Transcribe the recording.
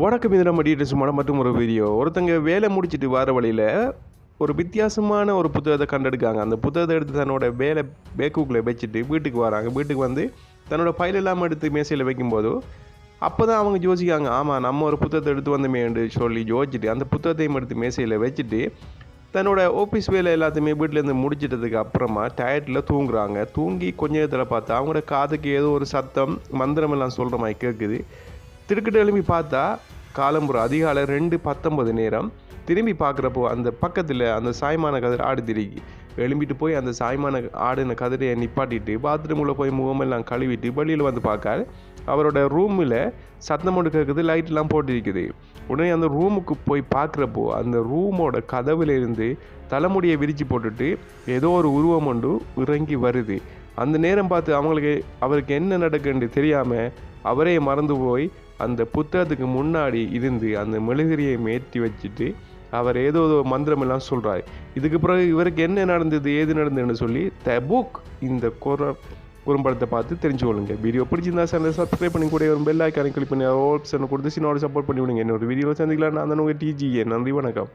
வணக்கம், இது நம்ம டீட்டெயில்ஸ் மற்றும் ஒரு வீடியோ. ஒருத்தங்க வேலை முடிச்சுட்டு வர வழியில் ஒரு வித்தியாசமான ஒரு புத்தகத்தை கண்டெடுக்காங்க. அந்த புத்தகத்தை எடுத்து தன்னோட வேலை பேக்குக்குள்ளே வச்சுட்டு வீட்டுக்கு வராங்க. வீட்டுக்கு வந்து தன்னோட ஃபைல் எல்லாம் எடுத்து மேசையில் வைக்கும்போது அப்போ தான் அவங்க யோசிக்காங்க, ஆமாம் நம்ம ஒரு புத்தகத்தை எடுத்து வந்தோமேன்னு சொல்லி யோசிச்சுட்டு அந்த புத்தகத்தையும் எடுத்து மேசையில் வச்சுட்டு தன்னோட ஆஃபீஸ் வேலை எல்லாத்தையுமே வீட்டிலேருந்து முடிச்சிட்டதுக்கு அப்புறமா டயர்டில் தூங்குறாங்க. தூங்கி கொஞ்ச நேரத்தில் பார்த்தா அவங்களோட காதுக்கு ஏதோ ஒரு சத்தம் மந்திரம் எல்லாம் சொல்கிற மாதிரி கேட்குது. திருக்கிட்டு எழுப்பி பார்த்தா காலம்புறம் அதிகாலை 2:19 நேரம். திரும்பி பார்க்குறப்போ அந்த பக்கத்தில் அந்த சாய்மான கதிர் ஆடு திருக்கி எழும்பிட்டு போய் அந்த சாய்மான ஆடின கதிரையை நிப்பாட்டிட்டு பாத்ரூமில் போய் முகமெல்லாம் கழுவிட்டு வெளியில் வந்து பார்க்க அவரோட ரூமில் சத்தம் போட்டு கேட்குது, லைட்லாம் போட்டிருக்குது. உடனே அந்த ரூமுக்கு போய் பார்க்குறப்போ அந்த ரூமோட கதவுலேருந்து தலைமுடியை விரித்து போட்டுட்டு ஏதோ ஒரு உருவம் ஒன்று இறங்கி வருது. அந்த நேரம் பார்த்து அவருக்கு என்ன நடக்குன்னு தெரியாமல் அவரே மறந்து போய் அந்த புத்தகத்துக்கு முன்னாடி இருந்து அந்த மெழுகிரியை மேற்றி வச்சுட்டு அவர் ஏதோ மந்திரமெல்லாம் சொல்கிறார். இதுக்கு பிறகு இவருக்கு என்ன நடந்தது ஏது நடந்ததுன்னு சொல்லி த புக் இந்த குறும்படத்தை பார்த்து தெரிஞ்சுக்கொள்ளுங்க. வீடியோ பிடிச்சிருந்தா சேனலை சப்ஸ்கிரைப் பண்ணி கூட ஒரு பெல் ஐக்கானை கிளிக் பண்ணி ஆப்ஷனை கொடுத்து சின்னோட சப்போர்ட் பண்ணி விடுங்க. இன்னொரு வீடியோவில் சந்திக்கலாம். நான் தான் உங்கள் டிஜிஏ. நன்றி, வணக்கம்.